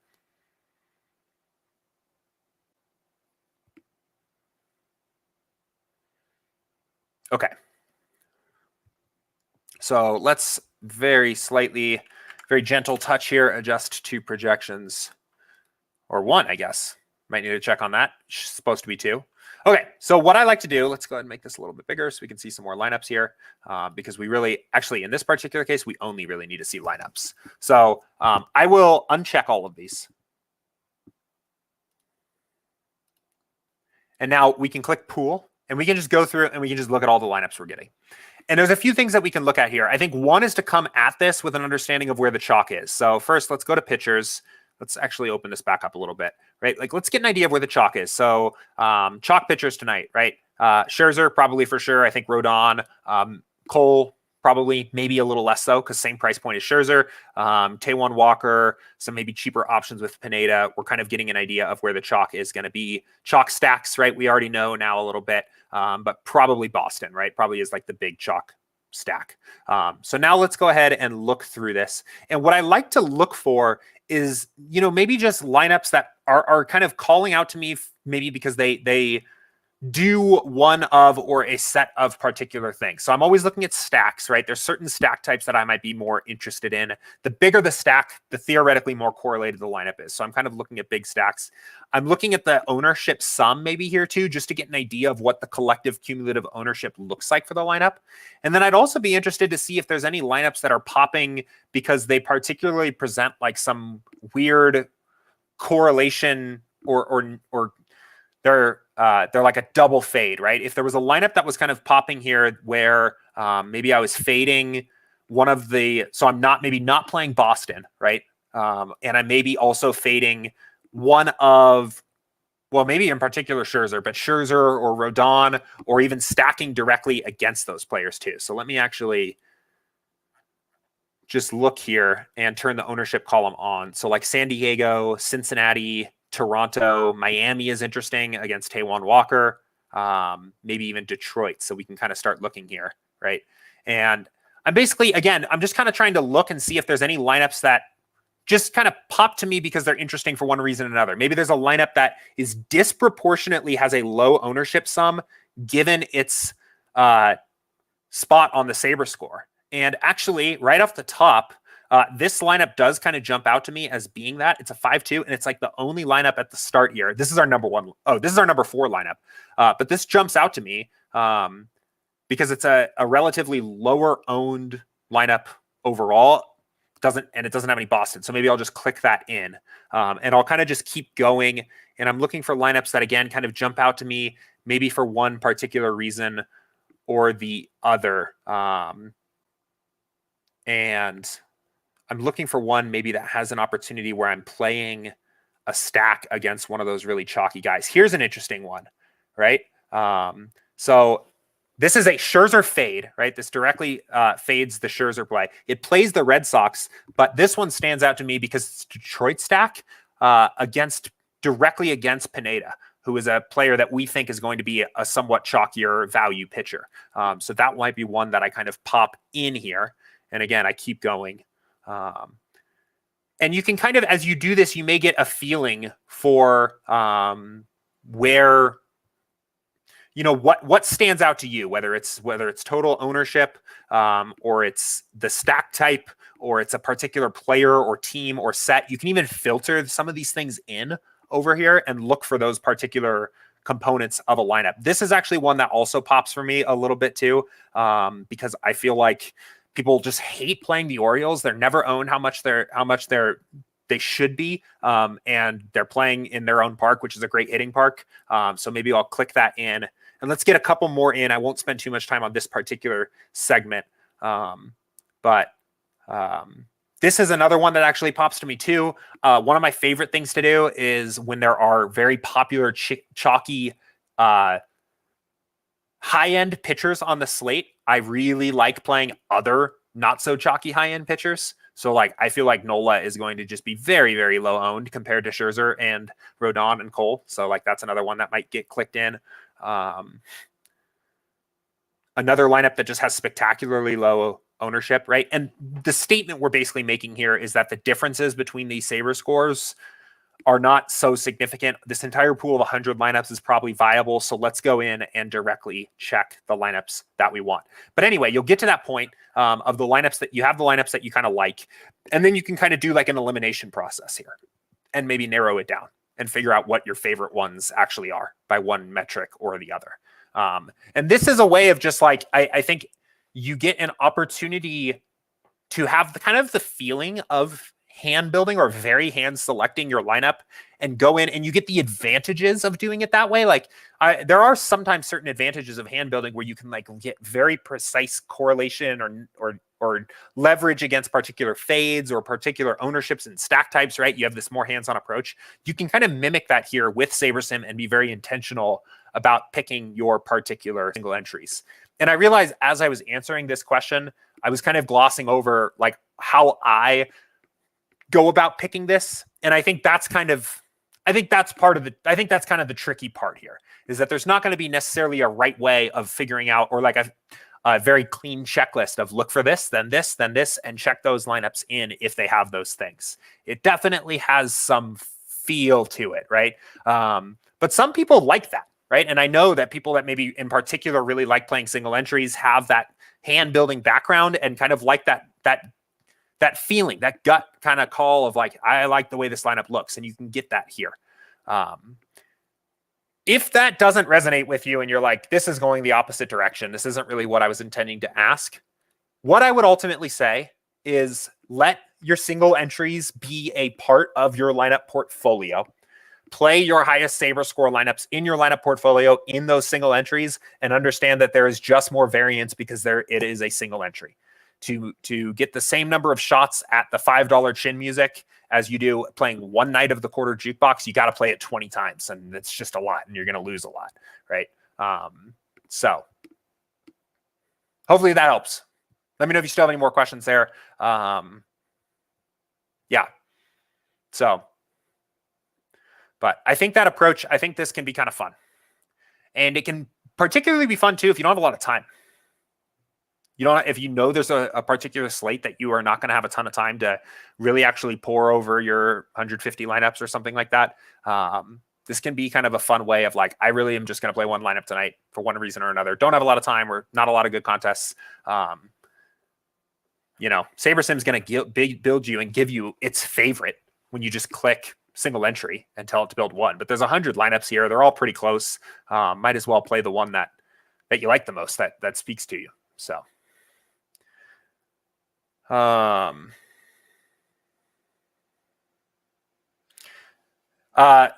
Okay. So let's very gentle touch here, adjust to projections, or 1, I guess. Might need to check on that. It's supposed to be 2. Okay, so what I like to do, let's go ahead and make this a little bit bigger so we can see some more lineups here, because we really, actually in this particular case, we only really need to see lineups. So I will uncheck all of these. And now we can click pool, and we can just go through and we can just look at all the lineups we're getting. And there's a few things that we can look at here. I think one is to come at this with an understanding of where the chalk is. So first, let's go to pitchers. let's actually open this back up a little bit, right? Like, let's get an idea of where the chalk is. So chalk pitchers tonight, right? Scherzer, probably for sure. I think Rodon, Cole, probably maybe a little less so because same price point as Scherzer. Taijuan Walker, some maybe cheaper options with Pineda. We're kind of getting an idea of where the chalk is going to be. Chalk stacks, right? We already know now a little bit, but probably Boston, right? Probably is like the big chalk stack. So now let's go ahead and look through this. And what I like to look for is, you know, maybe just lineups that are kind of calling out to me, maybe because they do one of or a set of particular things. So I'm always looking at stacks, right? There's certain stack types that I might be more interested in. The bigger the stack, the theoretically more correlated the lineup is. So I'm kind of looking at big stacks. I'm looking at the ownership sum maybe here too, just to get an idea of what the collective cumulative ownership looks like for the lineup. And then I'd also be interested to see if there's any lineups that are popping because they particularly present like some weird correlation or they're like a double fade, right? If there was a lineup that was kind of popping here where maybe I was fading one of the, so I'm maybe not playing Boston, right? And I may be also fading one of, well, maybe in particular Scherzer, but Scherzer or Rodon, or even stacking directly against those players too. So let me actually just look here and turn the ownership column on. So like San Diego, Cincinnati, Toronto, Miami is interesting against Taijuan Walker, maybe even Detroit. So we can kind of start looking here, right? And I'm basically, again, I'm just kind of trying to look and see if there's any lineups that just kind of pop to me because they're interesting for one reason or another. Maybe there's a lineup that is disproportionately has a low ownership sum given its spot on the Saber score. And actually, right off the top, this lineup does kind of jump out to me as being that. It's a 5-2, and it's like the only lineup at the start here. This is our number one. Oh, this is our number 4 lineup. But this jumps out to me because it's a relatively lower owned lineup overall. It doesn't have any Boston. So maybe I'll just click that in. And I'll kind of just keep going. And I'm looking for lineups that, again, kind of jump out to me, maybe for one particular reason or the other. And I'm looking for one maybe that has an opportunity where I'm playing a stack against one of those really chalky guys. Here's an interesting one, right? So this is a Scherzer fade, right? This directly fades the Scherzer play. It plays the Red Sox, but this one stands out to me because it's Detroit stack directly against Pineda, who is a player that we think is going to be a somewhat chalkier value pitcher. So that might be one that I kind of pop in here. And again, I keep going. And you can kind of, as you do this, you may get a feeling for where, you know, what stands out to you, whether it's total ownership, or it's the stack type, or it's a particular player or team or set. You can even filter some of these things in over here and look for those particular components of a lineup. This is actually one that also pops for me a little bit too, because I feel like people just hate playing the Orioles. They're never owned how much they should be. And they're playing in their own park, which is a great hitting park. So maybe I'll click that in and let's get a couple more in. I won't spend too much time on this particular segment. But this is another one that actually pops to me too. One of my favorite things to do is when there are very popular chalky, high-end pitchers on the slate, I really like playing other not so chalky high-end pitchers. So like, I feel like Nola is going to just be very, very low owned compared to Scherzer and Rodon and Cole. So like, that's another one that might get clicked in. Another lineup that just has spectacularly low ownership, right? And the statement we're basically making here is that the differences between these Saber scores are not so significant. This entire pool of 100 lineups is probably viable. So let's go in and directly check the lineups that we want. But anyway, you'll get to that point of the lineups that you have, the lineups that you kind of like, and then you can kind of do like an elimination process here and maybe narrow it down and figure out what your favorite ones actually are by one metric or the other. And this is a way of just like, I think you get an opportunity to have the kind of the feeling of hand building or very hand selecting your lineup and go in, and you get the advantages of doing it that way. Like there are sometimes certain advantages of hand building where you can like get very precise correlation or or leverage against particular fades or particular ownerships and stack types, right? You have this more hands-on approach. You can kind of mimic that here with SaberSim and be very intentional about picking your particular single entries. And I realized as I was answering this question, I was kind of glossing over like how I go about picking this. And I think that's kind of the tricky part here, is that there's not going to be necessarily a right way of figuring out, or like a very clean checklist of look for this, then this, then this, and check those lineups in if they have those things. It definitely has some feel to it, right? But some people like that, right? And I know that people that maybe in particular really like playing single entries have that hand building background and kind of like that feeling, that gut kind of call of like, I like the way this lineup looks, and you can get that here. If that doesn't resonate with you and you're like, this is going the opposite direction, this isn't really what I was intending to ask, what I would ultimately say is let your single entries be a part of your lineup portfolio. Play your highest Saber score lineups in your lineup portfolio in those single entries, and understand that there is just more variance because it is a single entry. To get the same number of shots at the $5 chin music as you do playing one night of the quarter jukebox, you got to play it 20 times, and it's just a lot, and you're going to lose a lot, right? So hopefully that helps. Let me know if you still have any more questions there. Yeah. So, but I think that approach, I think this can be kind of fun, and it can particularly be fun too if you don't have a lot of time. If you know there's a particular slate that you are not going to have a ton of time to really actually pour over your 150 lineups or something like that, this can be kind of a fun way of like, I really am just going to play one lineup tonight for one reason or another. Don't have a lot of time or not a lot of good contests. SaberSim is going to build you and give you its favorite when you just click single entry and tell it to build one. But there's 100 lineups here. They're all pretty close. Might as well play the one that you like the most, that speaks to you. So.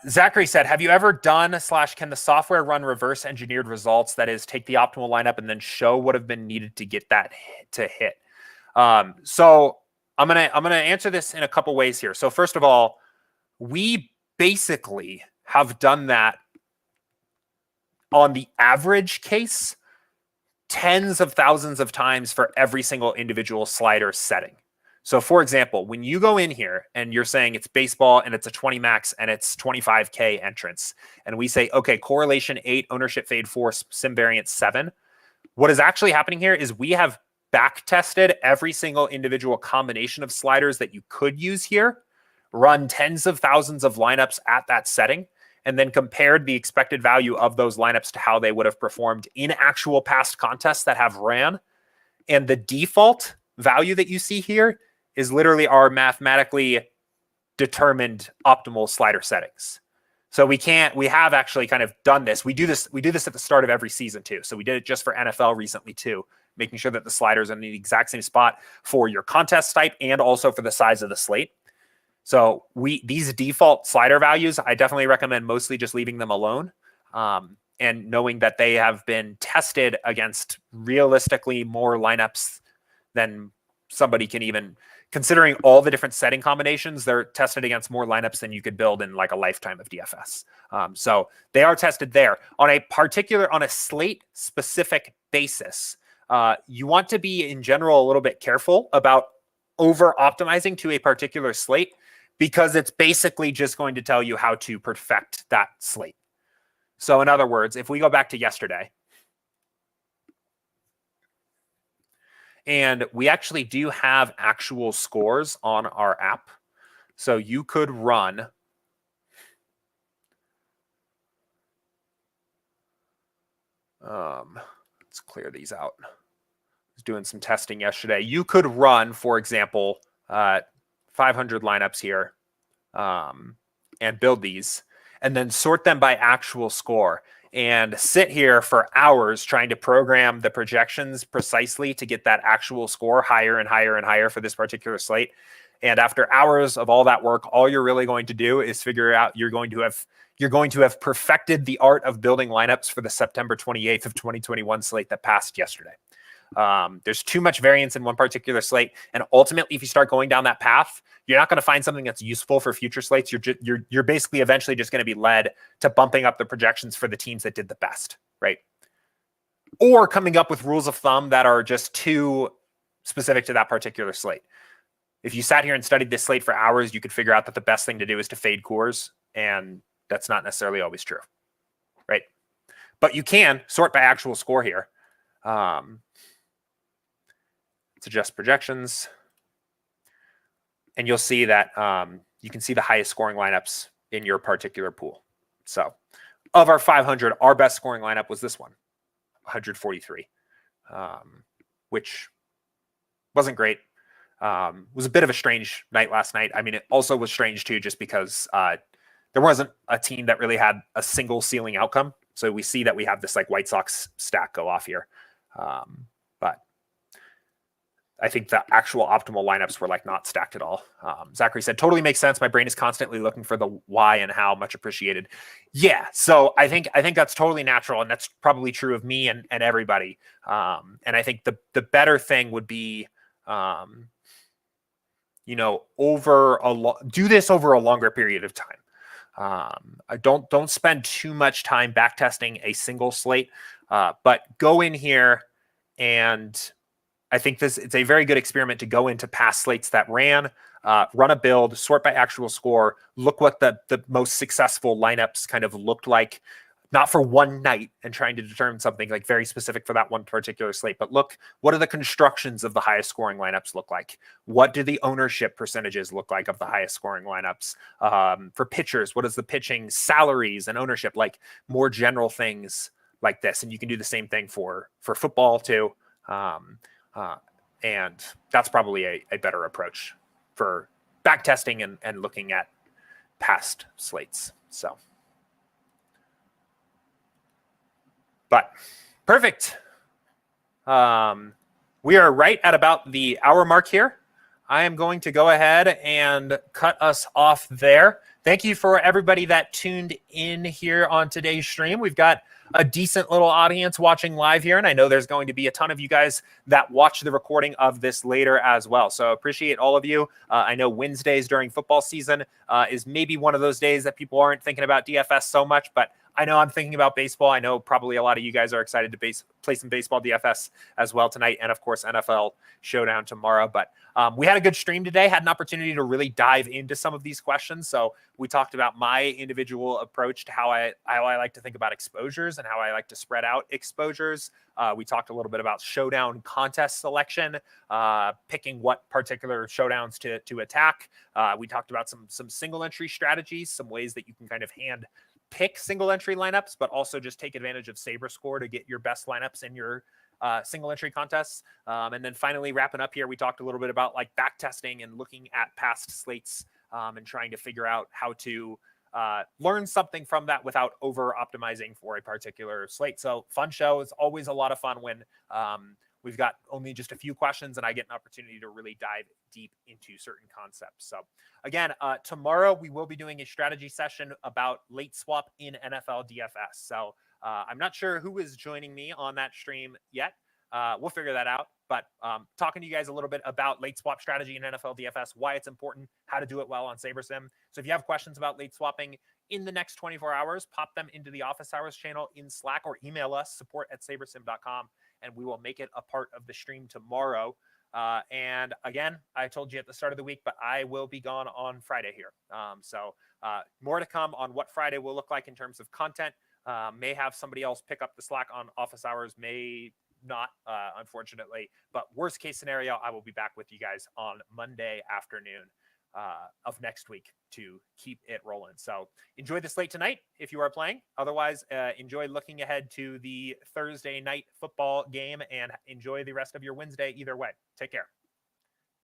Zachary said, have you ever done / can the software run reverse engineered results? That is, take the optimal lineup and then show what have been needed to get that to hit. So I'm going to answer this in a couple ways here. So first of all, we basically have done that on the average case tens of thousands of times for every single individual slider setting. So for example, when you go in here and you're saying it's baseball and it's a 20 max and it's 25K entrance, and we say, okay, correlation 8, ownership fade 4, sim variance 7. What is actually happening here is we have back tested every single individual combination of sliders that you could use here, run tens of thousands of lineups at that setting, and then compared the expected value of those lineups to how they would have performed in actual past contests that have ran. And the default value that you see here is literally our mathematically determined optimal slider settings. So we have actually kind of done this. We do this at the start of every season too. So we did it just for NFL recently too, making sure that the sliders are in the exact same spot for your contest type and also for the size of the slate. So these default slider values, I definitely recommend mostly just leaving them alone, and knowing that they have been tested against realistically more lineups than somebody can even, considering all the different setting combinations, they're tested against more lineups than you could build in like a lifetime of DFS. So they are tested there on a slate specific basis. You want to be in general a little bit careful about over optimizing to a particular slate, because it's basically just going to tell you how to perfect that slate. So in other words, if we go back to yesterday, and we actually do have actual scores on our app. So you could run let's clear these out. I was doing some testing yesterday. You could run, for example, 500 lineups here, and build these and then sort them by actual score and sit here for hours trying to program the projections precisely to get that actual score higher and higher and higher for this particular slate. And after hours of all that work, all you're really going to do is figure out you're going to have perfected the art of building lineups for the September 28th of 2021 slate that passed yesterday. There's too much variance in one particular slate, and ultimately, if you start going down that path, you're not going to find something that's useful for future slates. You're basically eventually just going to be led to bumping up the projections for the teams that did the best, right? Or coming up with rules of thumb that are just too specific to that particular slate. If you sat here and studied this slate for hours, you could figure out that the best thing to do is to fade Coors, and that's not necessarily always true, right? But you can sort by actual score here. Let's adjust projections. And you'll see that you can see the highest scoring lineups in your particular pool. So of our 500, our best scoring lineup was this one, 143, which wasn't great. Was a bit of a strange night last night. I mean, it also was strange too, just because there wasn't a team that really had a single ceiling outcome. So we see that we have this like White Sox stack go off here. But I think the actual optimal lineups were like not stacked at all. Zachary said, totally makes sense. My brain is constantly looking for the why and how. Much appreciated. Yeah. So I think that's totally natural. And that's probably true of me and everybody. And I think the better thing would be, do this over a longer period of time. I don't spend too much time backtesting a single slate, but go in here, and I think it's a very good experiment to go into past slates that ran, run a build, sort by actual score, look what the most successful lineups kind of looked like, not for one night and trying to determine something like very specific for that one particular slate, but look, what do the constructions of the highest scoring lineups look like? What do the ownership percentages look like of the highest scoring lineups? For pitchers, what is the pitching salaries and ownership, like more general things like this? And you can do the same thing for football too. And that's probably a better approach for back testing and looking at past slates. So. But perfect. We are right at about the hour mark here. I am going to go ahead and cut us off there. Thank you for everybody that tuned in here on today's stream. We've got a decent little audience watching live here, and I know there's going to be a ton of you guys that watch the recording of this later as well. So appreciate all of you. I know Wednesdays during football season is maybe one of those days that people aren't thinking about DFS so much, but I know I'm thinking about baseball. I know probably a lot of you guys are excited to play some baseball DFS as well tonight, and of course NFL Showdown tomorrow. But we had a good stream today, had an opportunity to really dive into some of these questions. So we talked about my individual approach to how I like to think about exposures and how I like to spread out exposures. We talked a little bit about showdown contest selection, picking what particular showdowns to attack. We talked about some single entry strategies, some ways that you can kind of hand pick single entry lineups, but also just take advantage of SaberScore to get your best lineups in your single entry contests. And then finally wrapping up here, we talked a little bit about like back testing and looking at past slates and trying to figure out how to learn something from that without over optimizing for a particular slate. So fun show. It's always a lot of fun when we've got only just a few questions and I get an opportunity to really dive deep into certain concepts. So again, tomorrow we will be doing a strategy session about late swap in NFL DFS. So I'm not sure who is joining me on that stream yet. We'll figure that out. But talking to you guys a little bit about late swap strategy in NFL DFS, why it's important, how to do it well on SaberSim. So if you have questions about late swapping in the next 24 hours, pop them into the Office Hours channel in Slack or email us, support@sabersim.com, and we will make it a part of the stream tomorrow. And again, I told you at the start of the week, but I will be gone on Friday here. So more to come on what Friday will look like in terms of content. May have somebody else pick up the slack on Office Hours, may not, unfortunately. But worst case scenario, I will be back with you guys on Monday afternoon of next week to keep it rolling. So enjoy the slate tonight if you are playing. Otherwise, enjoy looking ahead to the Thursday night football game and enjoy the rest of your Wednesday either way. Take care.